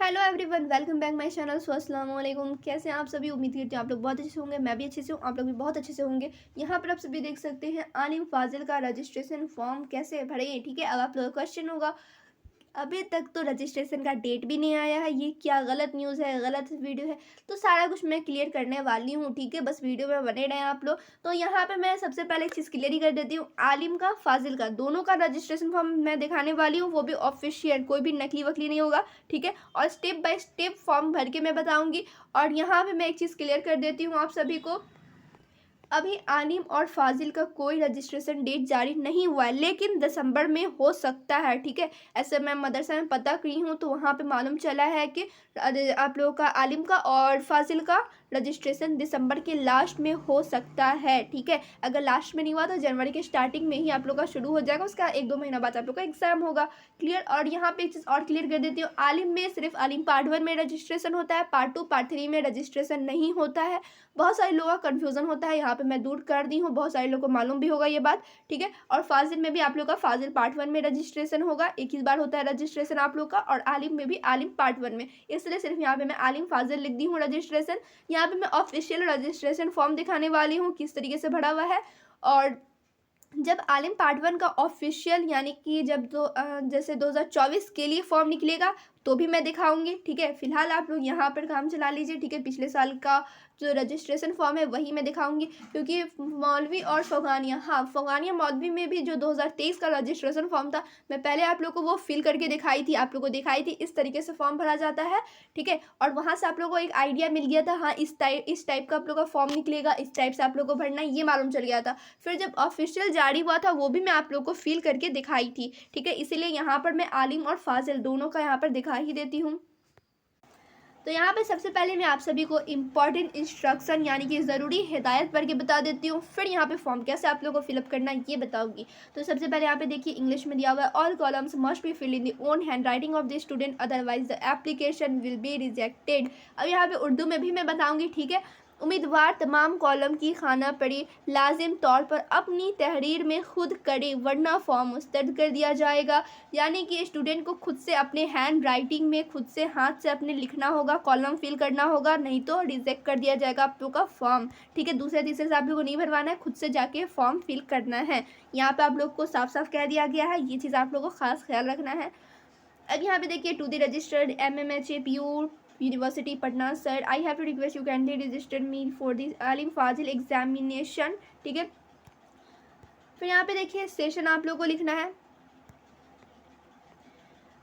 Hello everyone, welcome back my channel. So अस्सलाम वालेकुम। कैसे हैं आप सभी? उम्मीद करती हूँ आप लोग बहुत अच्छे से होंगे। मैं भी अच्छे से हूँ, आप लोग भी बहुत अच्छे से होंगे। यहाँ पर आप सभी देख सकते हैं आलिम फाजिल का रजिस्ट्रेशन फॉर्म कैसे भरें। ठीक है, अब आप लोगों का क्वेश्चन होगा अभी तक तो रजिस्ट्रेशन का डेट भी नहीं आया है, ये क्या गलत न्यूज़ है, गलत वीडियो है। तो सारा कुछ मैं क्लियर करने वाली हूँ। ठीक है, बस वीडियो में बने रहें आप लोग। तो यहाँ पे मैं सबसे पहले एक चीज़ क्लियर ही कर देती हूँ, आलिम का फाजिल का दोनों का रजिस्ट्रेशन फॉर्म मैं दिखाने वाली हूँ, वो भी ऑफिशियल, कोई भी नकली वकली नहीं होगा। ठीक है, और स्टेप बाय स्टेप फॉर्म भर के मैं बताऊँगी। और यहाँ पर मैं एक चीज़ क्लियर कर देती हूँ आप सभी को, अभी आलिम और फाजिल का कोई रजिस्ट्रेशन डेट जारी नहीं हुआ है, लेकिन दिसंबर में हो सकता है। ठीक है, ऐसे मैं मदरसा में पता की हूँ तो वहाँ पे मालूम चला है कि आप लोगों का आलिम का और फाजिल का रजिस्ट्रेशन दिसंबर के लास्ट में हो सकता है। ठीक है, अगर लास्ट में नहीं हुआ तो जनवरी के स्टार्टिंग में ही आप लोग का शुरू हो जाएगा, उसका 1-2 महीना बाद आप लोग का एग्जाम होगा। क्लियर। और यहाँ पे एक चीज़ और क्लियर कर देती हूँ, आलिम में सिर्फ आलिम पार्ट 1 में रजिस्ट्रेशन होता है, पार्ट 2 पार्ट 3 में रजिस्ट्रेशन नहीं होता है। बहुत सारे लोगों का कन्फ्यूज़न होता है, यहाँ पे मैं दूर कर दी हूँ, बहुत सारे लोगों को मालूम भी होगा ये बात। ठीक है, और फाजिल में भी आप लोग का फाजिल पार्ट 1 में रजिस्ट्रेशन होगा, एक ही बार होता है रजिस्ट्रेशन आप लोग का, और आलिम में भी आलिम पार्ट 1 में। इसलिए सिर्फ यहाँ पे मैं आलिम फाजिल लिख दी हूँ रजिस्ट्रेशन। यहाँ पे मैं ऑफिशियल रजिस्ट्रेशन फॉर्म दिखाने वाली हूँ किस तरीके से भरा हुआ है। और जब आलिम पार्ट 1 का ऑफिशियल यानी कि जब जैसे 2024 के लिए फॉर्म निकलेगा तो भी मैं दिखाऊंगी। ठीक है, फिलहाल आप लोग यहाँ पर काम चला लीजिए। ठीक है, पिछले साल का जो रजिस्ट्रेशन फॉर्म है वही मैं दिखाऊंगी, क्योंकि मौलवी और फोगानिया, हाँ फोगानिया मौलवी में भी जो 2023 का रजिस्ट्रेशन फॉर्म था, मैं पहले आप लोग को वो फिल करके दिखाई थी, आप लोग को दिखाई थी इस तरीके से फॉर्म भरा जाता है। ठीक है, और वहाँ से आप लोग को एक आइडिया मिल गया था, हाँ इस टाइप का आप लोग का फॉर्म निकलेगा, इस टाइप से आप लोग को भरना है, ये मालूम चल गया था। फिर जब ऑफिशियल जारी हुआ था वो भी मैं आप लोग को फिल करके दिखाई थी। ठीक है, इसीलिए यहाँ पर मैं आलिम और फाजिल दोनों का यहाँ पर दिखा ही देती हूँ। तो यहाँ पे सबसे पहले मैं आप सभी को इम्पॉर्टेंट इंस्ट्रक्शन यानी कि ज़रूरी हिदायत पढ़ के बता देती हूँ, फिर यहाँ पे फॉर्म कैसे आप लोगों को फिलअप करना है ये बताऊंगी। तो सबसे पहले यहाँ पे देखिए इंग्लिश में दिया हुआ है, all columns must be fill in the own hand writing of the student, otherwise the application will be rejected. अब यहाँ पे उर्दू में भी मैं बताऊँगी। ठीक है, उम्मीदवार तमाम कॉलम की खाना पढ़ी लाजिम तौर पर अपनी तहरीर में खुद करे, वरना फॉर्म मुस्तरद कर दिया जाएगा। यानी कि स्टूडेंट को खुद से अपने हैंड राइटिंग में खुद से हाथ से अपने लिखना होगा, कॉलम फिल करना होगा, नहीं तो रिजेक्ट कर दिया जाएगा आप लोग का फॉर्म। ठीक है, दूसरे तीसरे से आप लोग को नहीं भरवाना है, खुद से जाके फॉर्म फिल करना है। यहाँ पे आप लोग को साफ साफ कह दिया गया है, ये चीज़ आप लोग को खास ख्याल रखना है। अब यहाँ पे देखिए, to the registered MMHA pure university Patna sir, I have to request you kindly register me for this Alim Fazil examination. ठीक है, फिर यहाँ पे देखिए सेशन आप लोग को लिखना है।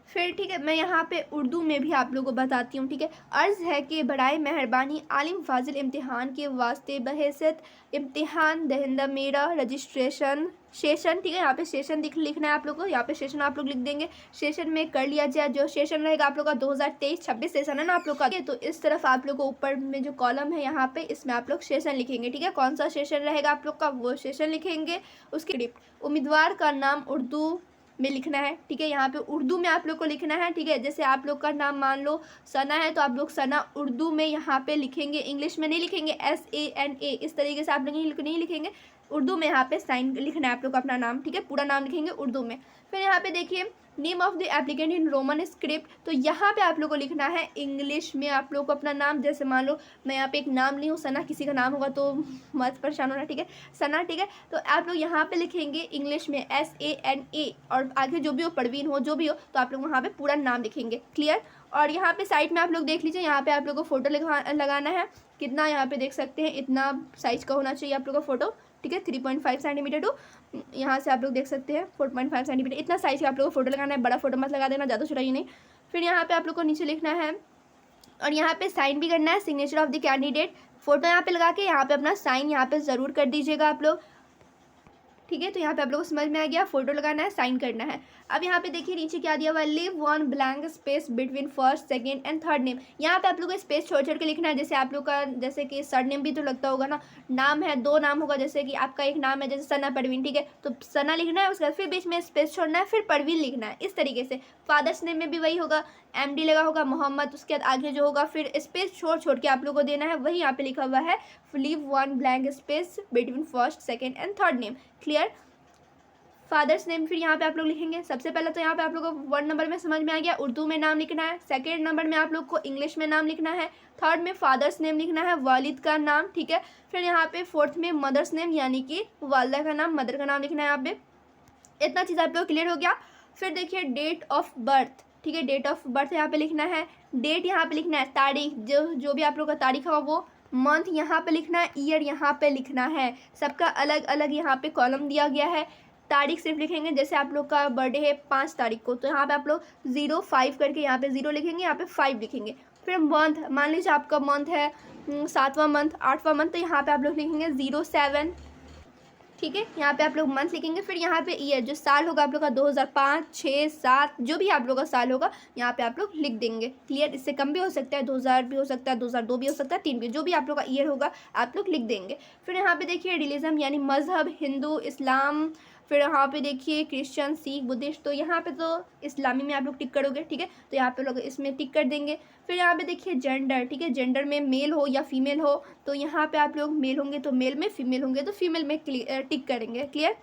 फिर ठीक है, मैं यहाँ पे उर्दू में भी आप लोगों को बताती हूँ। ठीक है, अर्ज़ है कि बराए मेहरबानी आलिम फाजिल इम्तिहान के वास्ते बहैसियत इम्तिहान दहिंदा मेरा रजिस्ट्रेशन सेशन, ठीक है यहाँ पे सेशन लिखना है आप लोग को, यहाँ पे सेशन आप लोग लिख देंगे, सेशन में कर लिया जाए। जो सेशन रहेगा आप लोग का 2023-26 सेशन है ना आप लोग का, तो इस तरफ आप लोग को ऊपर में जो कॉलम है यहाँ पे, इसमें आप लोग सेशन लिखेंगे। ठीक है, कौन सा सेशन रहेगा आप लोग का वो सेशन लिखेंगे। उसके उम्मीदवार का नाम उर्दू में लिखना है। ठीक है, यहाँ पे उर्दू में आप लोग को लिखना है। ठीक है, जैसे आप लोग का नाम मान लो सना है तो आप लोग सना उर्दू में यहाँ पे लिखेंगे, इंग्लिश में नहीं लिखेंगे, SANA इस तरीके से आप लोग नहीं लिखेंगे, उर्दू में यहाँ पे साइन लिखना है आप लोग को अपना नाम। ठीक है, पूरा नाम लिखेंगे उर्दू में। फिर यहाँ पे देखिए name of the applicant in Roman script, तो यहाँ पे आप लोग को लिखना है इंग्लिश में आप लोग को अपना नाम। जैसे मान लो मैं यहाँ पे एक नाम ली हूँ सना, किसी का नाम होगा तो मत परेशान होना। ठीक है, सना। ठीक है, तो आप लोग यहाँ पे लिखेंगे इंग्लिश में SANA, और आगे जो भी हो परवीन हो जो भी हो तो आप लोग वहाँ पे पूरा नाम लिखेंगे। क्लियर। और यहाँ पे साइड में आप लोग देख लीजिए, यहाँ पे आप लोग को फोटो लगाना है। कितना यहाँ पे देख सकते हैं, इतना साइज का होना चाहिए आप लोग का फोटो। ठीक है, 3.5 सेंटीमीटर टू यहाँ से आप लोग देख सकते हैं 4.5 सेंटीमीटर, इतना साइज का आप लोग को फोटो लगाना है। बड़ा फोटो मत लगा देना, ज़्यादा छोटा ही नहीं। फिर यहाँ पे आप लोग को नीचे लिखना है और यहाँ पे साइन भी करना है, signature of the candidate. Photo यहाँ पे लगा के यहाँ पे अपना साइन यहाँ पे ज़रूर कर दीजिएगा आप लोग। ठीक है, तो यहाँ पे आप लोगों को समझ में आ गया, फोटो लगाना है, साइन करना है। अब यहाँ पे देखिए नीचे क्या दिया हुआ है, leave one blank space between first second and third name. यहाँ पे आप लोग को स्पेस छोड़ छोड़ के लिखना है। जैसे आप लोग का जैसे कि सर नेम भी तो लगता होगा ना, नाम है 2 नाम होगा, जैसे कि आपका एक नाम है जैसे सना परवीन। ठीक है, तो सना लिखना है, उसके बाद फिर बीच में स्पेस छोड़ना है, फिर परवीन लिखना है, इस तरीके से। फादर्स नेम में भी वही होगा, MD लगा होगा मोहम्मद, उसके बाद आगे जो होगा फिर स्पेस छोड़ छोड़ के आप लोग को देना है, वही यहाँ पे लिखा हुआ है, leave one blank space between first second and third name. Clear. Father's name फिर यहाँ पे आप लोग लिखेंगे। सबसे पहले तो यहाँ पे आप लोगों को 1 नंबर में समझ में आ गया, उर्दू में नाम लिखना है। सेकेंड नंबर में आप लोग को इंग्लिश में नाम लिखना है। थर्ड में फादर्स नेम लिखना है, वालिद का नाम, ठीक है। फिर यहाँ पे फोर्थ में मदर्स नेम यानी कि वालदा का नाम, मदर का नाम लिखना है यहाँ पे। इतना चीज़ आप लोग क्लियर हो गया। फिर देखिए डेट ऑफ बर्थ, ठीक है, डेट ऑफ बर्थ यहाँ पे लिखना है। डेट यहाँ पे लिखना है, तारीख, जो भी आप लोग का तारीख होगा वो। मंथ यहाँ पे लिखना है, ईयर यहाँ पे लिखना है। सबका अलग अलग यहाँ पे कॉलम दिया गया है। तारीख सिर्फ लिखेंगे, जैसे आप लोग का बर्थडे है 5 तारीख को, तो यहाँ पे आप लोग 05 करके यहाँ पे 0 लिखेंगे, यहाँ पे 5 लिखेंगे। फिर मंथ, मान लीजिए आपका मंथ है 7वां मंथ, 8वां मंथ, तो यहाँ पे आप लोग लिखेंगे 07, ठीक है। यहाँ पे आप लोग मंथ लिखेंगे। फिर यहाँ पे ईयर, जो साल होगा आप लोग का 2005, 6, 7, जो भी आप लोग का साल होगा यहाँ पे आप लोग लिख देंगे। क्लियर, इससे कम भी हो सकता है, 2000 भी हो सकता है, 2002 भी हो सकता है, 3 भी, जो भी आप लोग का ईयर होगा आप लोग लिख देंगे। फिर यहाँ पे देखिए रिलीजन यानी मजहब, हिंदू, इस्लाम, फिर यहाँ पे देखिए क्रिश्चियन, सिख, बुद्धिस्ट, तो यहाँ पे तो इस्लामी में आप लोग टिक करोगे, ठीक है, तो यहाँ पे लोग इसमें टिक कर देंगे। फिर यहाँ पे देखिए जेंडर, ठीक है, जेंडर में मेल हो या फीमेल हो, तो यहाँ पे आप लोग मेल होंगे तो मेल में, फीमेल होंगे तो फीमेल में टिक करेंगे। क्लियर,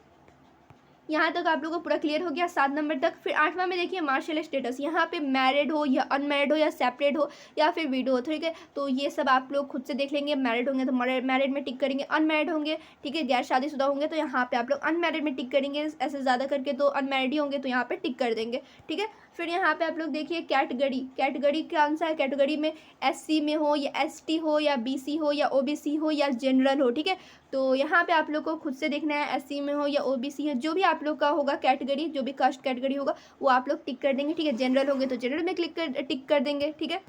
यहाँ तक आप लोगों को पूरा क्लियर हो गया 7 नंबर तक। फिर 8वां में देखिए मार्शल स्टेटस, यहाँ पे मैरिड हो या अनमैरिड हो या सेपरेट हो या फिर विडो हो, ठीक है, तो ये सब आप लोग खुद से देख लेंगे। मैरिड होंगे तो मैरिड में टिक करेंगे, अनमैरिड होंगे, ठीक है, गैर शादीशुदा होंगे तो यहाँ पे आप लोग अनमैरिड में टिक करेंगे। ऐसे ज़्यादा करके तो अनमैरिड ही होंगे तो यहाँ पे टिक कर देंगे, ठीक है। फिर यहाँ पे आप लोग देखिए कैटेगरी, कैटेगरी कौन सा है, कैटेगरी में SC में हो या ST हो या BC हो या OBC हो या जनरल हो, ठीक है, तो यहाँ पे आप लोग को खुद से देखना है, SC में हो या OBC है, जो भी आप लोग का होगा कैटेगरी, जो भी कास्ट कैटेगरी होगा वो आप लोग टिक कर देंगे, ठीक है। जनरल होंगे तो जनरल में टिक कर देंगे, ठीक है।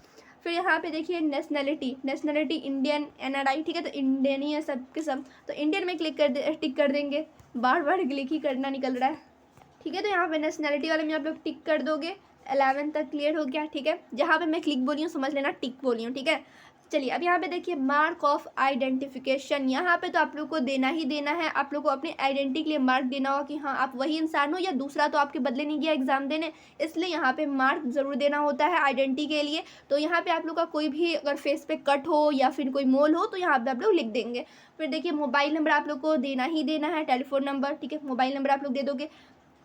फिर यहाँ पे देखिए नेशनैलिटी, नेशनैलिटी इंडियन, NRI, ठीक है, तो इंडियन ही है सब के सब, तो इंडियन में टिक कर देंगे। बार बार क्लिक ही करना निकल रहा है, ठीक है, तो यहाँ पे नेशनैलिटी वाले में आप लोग टिक कर दोगे। 11 तक क्लियर हो गया, ठीक है। जहाँ पे मैं क्लिक बोली हूँ समझ लेना टिक बोली हूँ, ठीक है। चलिए अब यहाँ पे देखिए मार्क ऑफ आइडेंटिफिकेशन, यहाँ पे तो आप लोग को देना ही देना है। आप लोग को अपनी आइडेंटिटी के लिए मार्क देना होगा कि हाँ आप वही इंसान हो, या दूसरा तो आपके बदले नहीं गया एग्जाम देने, इसलिए यहाँ पे मार्क ज़रूर देना होता है आइडेंटिटी के लिए। तो यहाँ पे आप लोग का कोई भी अगर फेस पे कट हो या फिर कोई मोल हो तो यहाँ पे आप लोग लिख देंगे। फिर देखिए मोबाइल नंबर आप लोग को देना ही देना है, टेलीफोन नंबर, ठीक है, मोबाइल नंबर आप लोग दे दोगे।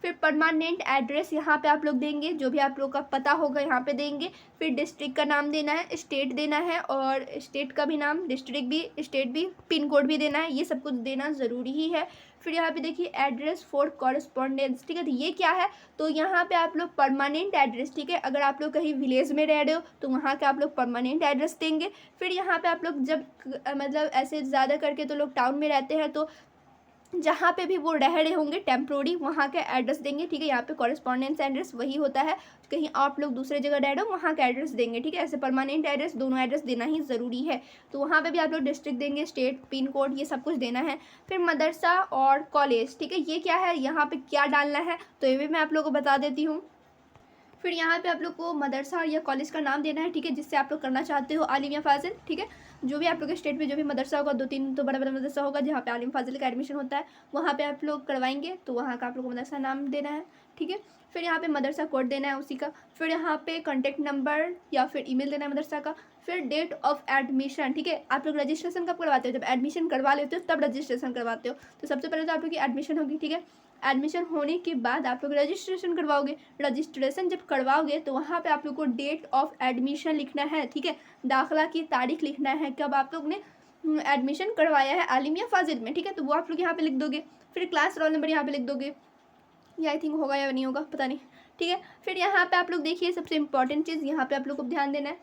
फिर परमानेंट एड्रेस यहाँ पे आप लोग देंगे, जो भी आप लोग का पता होगा यहाँ पे देंगे। फिर डिस्ट्रिक्ट का नाम देना है, स्टेट देना है, और स्टेट का भी नाम, डिस्ट्रिक्ट भी, स्टेट भी, पिन कोड भी देना है, ये सब कुछ देना ज़रूरी ही है। फिर यहाँ पे देखिए एड्रेस फॉर कॉरेस्पॉन्डेंस, ठीक है, तो ये क्या है, तो यहाँ पे आप लोग परमानेंट एड्रेस, ठीक है, अगर आप लोग कहीं विलेज में रह रहे हो तो वहाँ का आप लोग परमानेंट एड्रेस देंगे। फिर यहाँ पे आप लोग जब मतलब ऐसे ज़्यादा करके तो लोग टाउन में रहते हैं, तो जहाँ पे भी वो रह रहे होंगे टेम्प्रोरी वहाँ का एड्रेस देंगे, ठीक है, यहाँ पे कॉरेस्पॉन्डेंस एड्रेस वही होता है, कहीं आप लोग दूसरे जगह रह रहे हो वहाँ का एड्रेस देंगे, ठीक है। ऐसे परमानेंट एड्रेस दोनों एड्रेस देना ही ज़रूरी है, तो वहाँ पे भी आप लोग डिस्ट्रिक्ट देंगे, स्टेट, पिन कोड, ये सब कुछ देना है। फिर मदरसा और कॉलेज, ठीक है, ये क्या है, यहाँ पे क्या डालना है, तो ये भी मैं आप लोग को बता देती हूँ। फिर यहाँ पे आप लोग को मदरसा या कॉलेज का नाम देना है, ठीक है, जिससे आप लोग करना चाहते हो आलिम या फाजिल, ठीक है। जो भी आप लोग के स्टेट में जो भी मदरसा होगा, 2-3 तो बड़ा बड़ा मदरसा होगा जहाँ पे आलिम फाजिल का एडमिशन होता है, वहाँ पे आप लोग करवाएंगे, तो वहाँ का आप लोग को मदरसा नाम देना है, ठीक है। फिर यहाँ पे मदरसा कोड देना है उसी का। फिर यहाँ पे कॉन्टैक्ट नंबर या फिर ईमेल देना है मदरसा का। फिर डेट ऑफ एडमिशन, ठीक है, आप लोग रजिस्ट्रेशन कब करवाते हो, जब एडमिशन करवा लेते हो तब रजिस्ट्रेशन करवाते हो, तो सबसे पहले तो आप लोग की एडमिशन होगी, ठीक है। एडमिशन होने के बाद आप लोग रजिस्ट्रेशन करवाओगे, रजिस्ट्रेशन जब करवाओगे तो वहाँ पे आप लोग को डेट ऑफ एडमिशन लिखना है, ठीक है, दाखिला की तारीख लिखना है, कब आप लोग ने एडमिशन करवाया है आलिम या फाजिल में, ठीक है, तो वो आप लोग यहाँ पे लिख दोगे। फिर क्लास रोल नंबर यहाँ पे लिख दोगे, ये आई थिंक होगा या नहीं होगा पता नहीं, ठीक है। फिर यहाँ पे आप लोग देखिए सबसे इंपॉर्टेंट चीज़ यहाँ पे आप लोग को ध्यान देना है,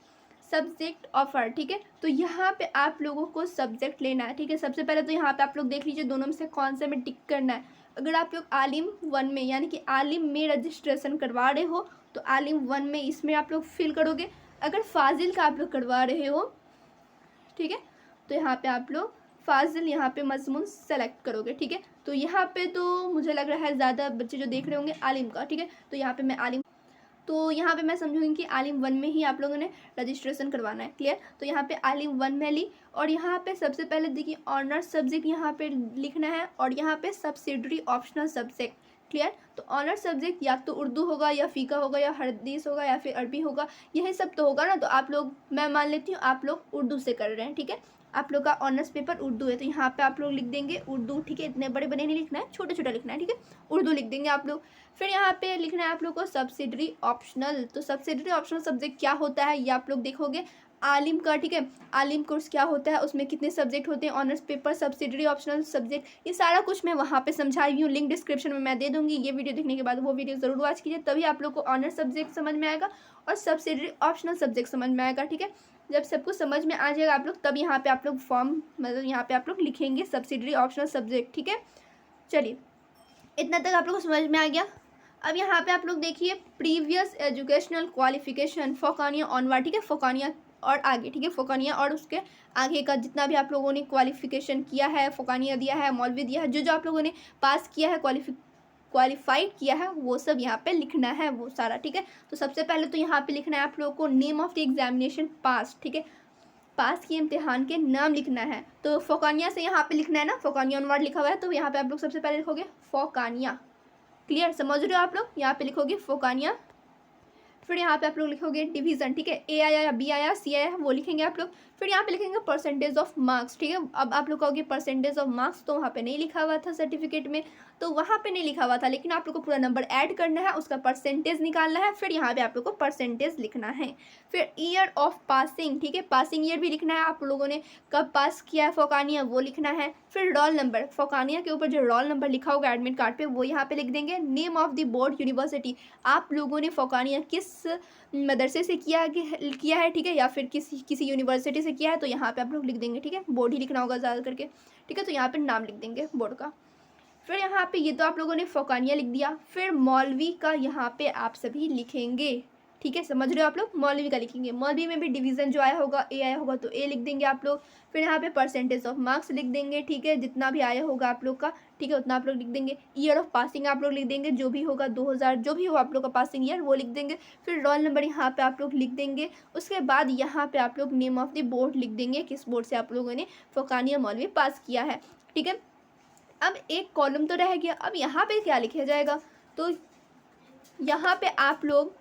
सब्जेक्ट ऑफर, ठीक है, तो यहाँ पे आप लोगों को सब्जेक्ट लेना है, ठीक है। सबसे पहले तो यहाँ पे आप लोग देख लीजिए दोनों में से कौन से में टिक करना है। अगर आप लोग आलिम 1 में यानी कि आलिम में रजिस्ट्रेशन करवा रहे हो तो आलिम 1 में इसमें आप लोग फिल करोगे। अगर फाजिल का आप लोग करवा रहे हो, ठीक है, तो यहाँ पे आप लोग फाजिल यहाँ पे मजमून सेलेक्ट करोगे, ठीक है। तो यहाँ पे तो मुझे लग रहा है ज़्यादा बच्चे जो देख रहे होंगे आलिम का, ठीक है, तो यहाँ पे मैं आलिम, तो यहाँ पे मैं समझूंगी कि आलिम 1 में ही आप लोगों ने रजिस्ट्रेशन करवाना है। क्लियर, तो यहाँ पे आलिम 1 में ली, और यहाँ पे सबसे पहले देखिए ऑनर्स सब्जेक्ट यहाँ पे लिखना है, और यहाँ पे सब्सिडरी ऑप्शनल सब्जेक्ट, क्लियर। तो ऑनर सब्जेक्ट या तो उर्दू होगा या फ़िक़्ह होगा या हदीस होगा या फिर अरबी होगा, यही सब तो होगा ना। तो आप लोग, मैं मान लेती हूँ आप लोग उर्दू से कर रहे हैं, ठीक है। आप लोग का ऑनर्स पेपर उर्दू है, तो यहाँ पे आप लोग लिख देंगे उर्दू, ठीक है। इतने बड़े बड़े नहीं लिखना है, छोटा छोटा लिखना है, ठीक है। उर्दू लिख देंगे आप लोग। फिर यहाँ पे लिखना है आप लोग को सब्सिडरी ऑप्शनल। तो सब्सिडरी ऑप्शनल सब्जेक्ट क्या होता है ये आप लोग देखोगे आलिम का, ठीक है। आलिम कोर्स क्या होता है, उसमें कितने सब्जेक्ट होते हैं, honours paper, subsidiary optional subject, ये सारा कुछ मैं वहाँ पे समझाई हुई हूँ। लिंक डिस्क्रिप्शन में मैं दे दूँगी। ये वीडियो देखने के बाद वो वीडियो ज़रूर वॉच कीजिए, तभी आप लोग को ऑनर्स सब्जेक्ट समझ में आएगा और सब्सिडरी ऑप्शनल सब्जेक्ट समझ में आएगा, ठीक है। जब सब कुछ समझ में आ जाएगा आप लोग, तब यहाँ पे आप लोग फॉर्म, मतलब यहाँ पे आप लोग लिखेंगे सब्सिडरी ऑप्शनल सब्जेक्ट, ठीक है। चलिए, इतना तक आप लोग को समझ में आ गया। अब यहाँ पे आप लोग देखिए प्रीवियस एजुकेशनल क्वालिफिकेशन फोकानिया ऑनवर्ड, ठीक है। फोकानिया और आगे, ठीक है। फोकानिया और उसके आगे का जितना भी आप लोगों ने क्वालिफिकेशन किया है, फोकानिया दिया है, मौलवी दिया है, जो जो आप लोगों ने पास किया है, क्वालिफाइड किया है, वो सब यहाँ पे लिखना है, वो सारा, ठीक है। तो सबसे पहले तो यहाँ पे लिखना है आप लोगों को नेम ऑफ द एग्जामिनेशन पास, ठीक है। पास किए इम्तिहान के नाम लिखना है। तो फोकानिया से यहाँ पे लिखना है ना, फोकानिया ऑनवर्ड लिखा हुआ है, तो यहाँ पे आप लोग सबसे पहले लिखोगे फोकानिया। क्लियर, समझ रहे हो आप लोग। यहाँ पे लिखोगे फोकानिया। फिर यहाँ पे आप लोग लिखोगे डिवीज़न, ठीक है। ए आया या बी आया, सी आया, वो लिखेंगे आप लोग। फिर यहाँ पे लिखेंगे परसेंटेज ऑफ मार्क्स, ठीक है। अब आप लोग कहोगे परसेंटेज ऑफ मार्क्स तो वहाँ पे नहीं लिखा हुआ था सर्टिफिकेट में, तो वहाँ पे नहीं लिखा हुआ था, लेकिन आप लोग को पूरा नंबर ऐड करना है, उसका परसेंटेज निकालना है। फिर यहाँ पे आप लोग को परसेंटेज लिखना है। फिर ईयर ऑफ पासिंग, ठीक है। पासिंग ईयर भी लिखना है, आप लोगों ने कब पास किया है फोकानिया, वो लिखना है। फिर रोल नंबर, फोकानिया के ऊपर जो रोल नंबर लिखा होगा एडमिट कार्ड पे, वो यहाँ पे लिख देंगे। Name of the board university, आप लोगों ने फोकानिया किस मदरसे से किया है, ठीक है, या फिर किसी यूनिवर्सिटी से किया है, तो यहाँ पे आप लोग लिख देंगे, ठीक है। बोर्ड ही लिखना होगा ज़्यादा करके, ठीक है। तो यहाँ पे नाम लिख देंगे बोर्ड का। फिर यहाँ पे ये तो आप लोगों ने फोकानिया लिख दिया। फिर मौलवी का यहाँ पे आप सभी लिखेंगे, ठीक है। समझ रहे हो आप लोग, मौलवी का लिखेंगे। मौलवी में भी डिवीज़न जो आया होगा, ए आया होगा तो ए लिख देंगे आप लोग। फिर यहाँ पे परसेंटेज ऑफ मार्क्स लिख देंगे, ठीक है, जितना भी आया होगा आप लोग का, ठीक है, उतना आप लोग लिख देंगे। ईयर ऑफ पासिंग आप लोग लिख देंगे, जो भी होगा 2000 जो भी हो आप लोग का पासिंग ईयर, वो लिख देंगे। फिर रोल नंबर यहाँ पे आप लोग लिख देंगे। उसके बाद यहाँ पे आप लोग नेम ऑफ द बोर्ड लिख देंगे, किस बोर्ड से आप लोगों ने फोकानिया मौलवी पास किया है, ठीक है। अब एक कॉलम तो रह गया, अब यहाँ पे क्या लिखा जाएगा, तो यहाँ पे आप लोग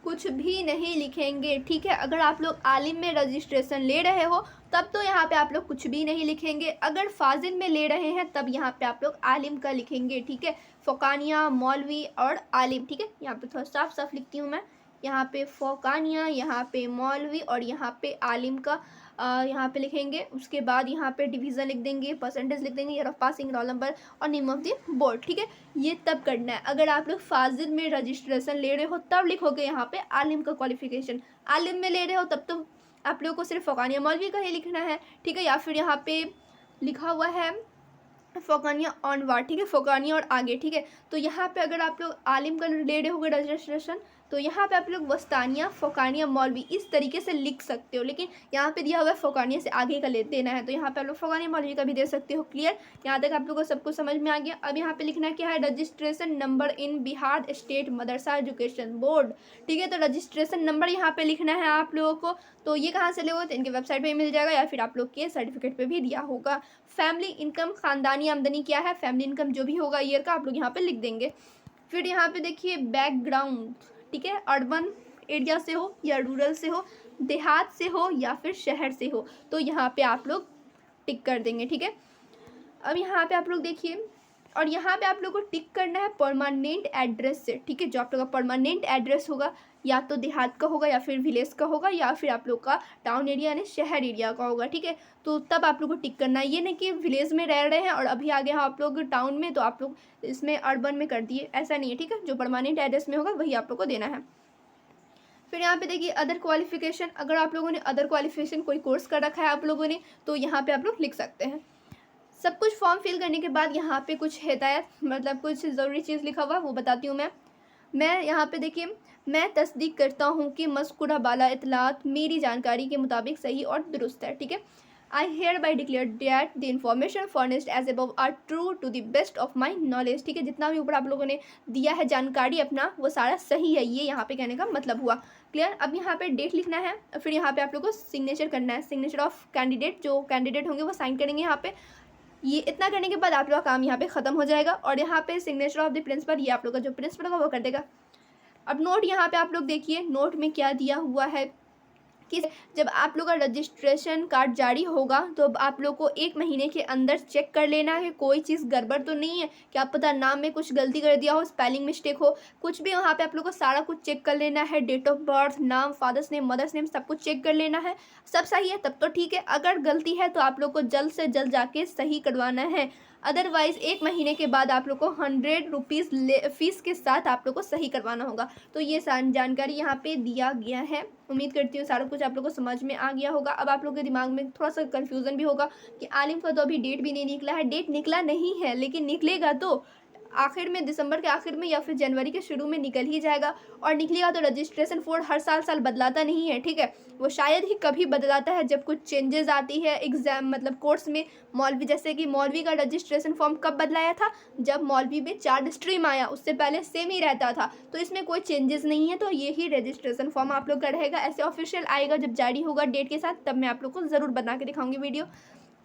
कुछ भी नहीं लिखेंगे, ठीक है। अगर आप लोग आलिम में रजिस्ट्रेशन ले रहे हो तब तो यहाँ पे आप लोग कुछ भी नहीं लिखेंगे। अगर फाजिल में ले रहे हैं तब यहाँ पे आप लोग आलिम का लिखेंगे, ठीक है। फोकानिया, मौलवी और आलिम, ठीक है। यहाँ पे थोड़ा साफ साफ लिखती हूँ मैं, यहाँ पे फोकानिया, यहाँ पे मौलवी और यहाँ पे आलिम का यहाँ पे लिखेंगे। उसके बाद यहाँ पे डिवीज़न लिख देंगे, परसेंटेज लिख देंगे, year of passing, roll number और नेम ऑफ द बोर्ड, ठीक है। ये तब करना है। अगर आप लोग फाजिल में रजिस्ट्रेशन ले रहे हो तब लिखोगे यहाँ पे आलिम का क्वालिफिकेशन। आलिम में ले रहे हो तब तो आप लोग को सिर्फ फोकानिया मौलवी का ही लिखना है, ठीक है। या फिर यहाँ पे लिखा हुआ है फोकानिया ऑनवर्ड, ठीक है, फोकानिया और आगे, ठीक है। तो यहाँ पे अगर आप लोग आलिम का ले रहे होगे रजिस्ट्रेशन, तो यहाँ पे आप लोग वस्तानिया, फोकानिया, मौलवी इस तरीके से लिख सकते हो, लेकिन यहाँ पे दिया हुआ है फोकानिया से आगे का ले देना है, तो यहाँ पे आप लोग फोकानिया मौलवी का भी दे सकते हो। क्लियर, यहाँ तक आप लोगों को सब कुछ समझ में आ गया। अब यहाँ पे लिखना क्या है, registration number in Bihar state Madrasa education board, ठीक है। तो रजिस्ट्रेशन नंबर यहाँ पे लिखना है आप लोगों को। तो ये कहाँ से लोगे, तो इनके वेबसाइट पर मिल जाएगा, या फिर आप लोग के सर्टिफिकेट पर भी दिया होगा। फैमिली इनकम, ख़ानदानी आमदनी क्या है, फैमिली इनकम जो भी होगा ईयर का, आप लोग यहाँ पे लिख देंगे। फिर यहाँ पे देखिए बैकग्राउंड, ठीक है, अर्बन एरिया से हो या रूरल से हो, देहात से हो या फिर शहर से हो, तो यहाँ पे आप लोग टिक कर देंगे, ठीक है। अब यहाँ पे आप लोग देखिए, और यहाँ पे आप लोग को टिक करना है परमानेंट एड्रेस से, ठीक है। जो आप लोग का परमानेंट एड्रेस होगा, या तो देहात का होगा या फिर विलेज का होगा या फिर आप लोग का टाउन एरिया यानी शहर एरिया का होगा, ठीक है। तो तब आप लोग को टिक करना है। ये नहीं कि विलेज में रह रहे हैं और अभी आ गए हैं आप लोग टाउन में तो आप लोग इसमें अर्बन में कर दिए, ऐसा नहीं है, ठीक है। जो परमानेंट एड्रेस में होगा वही आप लोग को देना है। फिर यहाँ पे देखिए अदर क्वालिफिकेशन, अगर आप लोगों ने अदर क्वालिफिकेशन कोई कोर्स कर रखा है आप लोगों ने, तो यहाँ पे आप लोग लिख सकते हैं। सब कुछ फॉर्म फिल करने के बाद यहाँ पे कुछ हिदायत, मतलब कुछ ज़रूरी चीज़ लिखा हुआ वो बताती हूँ मैं यहाँ पे देखिए, मैं तस्दीक करता हूँ कि मज़कूरा बाला इतलात मेरी जानकारी के मुताबिक सही और दुरुस्त है, ठीक है। I hereby declare that the information furnished as above are true to the best of my knowledge, ठीक है। जितना भी ऊपर आप लोगों ने दिया है जानकारी अपना, वो सारा सही है, ये यहाँ पे कहने का मतलब हुआ। क्लियर। अब यहाँ पे डेट लिखना है, फिर यहाँ पे आप लोगों को सिग्नेचर करना है, सिग्नेचर ऑफ कैंडिडेट, जो कैंडिडेट होंगे वो साइन करेंगे यहाँ पे। ये इतना करने के बाद आप लोग का काम यहाँ पे ख़त्म हो जाएगा और यहाँ पे सिग्नेचर ऑफ द प्रिंसिपल ये आप लोग का जो प्रिंसिपल होगा वो कर देगा। अब नोट यहाँ पे आप लोग देखिए, नोट में क्या दिया हुआ है कि जब आप लोग का रजिस्ट्रेशन कार्ड जारी होगा तो आप लोग को 1 महीने के अंदर चेक कर लेना है कोई चीज़ गड़बड़ तो नहीं है, क्या पता नाम में कुछ गलती कर दिया हो, स्पेलिंग मिस्टेक हो, कुछ भी वहाँ पे आप लोग को सारा कुछ चेक कर लेना है। डेट ऑफ बर्थ, नाम, फादर्स नेम, मदर्स नेम सब कुछ चेक कर लेना है। सब सही है तब तो ठीक है, अगर गलती है तो आप लोग को जल्द से जल्द जाके सही करवाना है। अदरवाइज़ 1 महीने के बाद आप लोग को 100 रुपीज़ फ़ीस के साथ आप लोग को सही करवाना होगा। तो ये जानकारी यहाँ पे दिया गया है। उम्मीद करती हूँ सारा कुछ आप लोग को समझ में आ गया होगा। अब आप लोग के दिमाग में थोड़ा सा कन्फ्यूज़न भी होगा कि आलिम का तो अभी डेट भी नहीं निकला है। डेट निकला नहीं है लेकिन निकलेगा तो आखिर में, दिसंबर के आखिर में या फिर जनवरी के शुरू में निकल ही जाएगा। और निकलेगा तो रजिस्ट्रेशन फॉर्म हर साल बदलाता नहीं है, ठीक है, वो शायद ही कभी बदलाता है जब कुछ चेंजेस आती है एग्ज़ाम मतलब कोर्स में। मौलवी, जैसे कि मौलवी का रजिस्ट्रेशन फॉर्म कब बदलाया था, जब मौलवी में 4 स्ट्रीम आया, उससे पहले सेम ही रहता था। तो इसमें कोई चेंजेस नहीं है, तो यही रजिस्ट्रेशन फॉर्म आप लोग का रहेगा। ऐसे ऑफिशियल आएगा जब जारी होगा डेट के साथ, तब मैं आप लोग को ज़रूर बना के दिखाऊंगी वीडियो।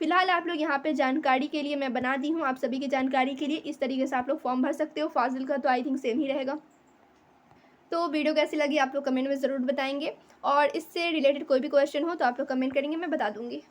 फिलहाल आप लोग यहाँ पे जानकारी के लिए मैं बना दी हूँ, आप सभी की जानकारी के लिए। इस तरीके से आप लोग फॉर्म भर सकते हो। फाजिल का तो आई थिंक सेम ही रहेगा। तो वीडियो कैसी लगी आप लोग कमेंट में ज़रूर बताएंगे, और इससे रिलेटेड कोई भी क्वेश्चन हो तो आप लोग कमेंट करेंगे, मैं बता दूँगी।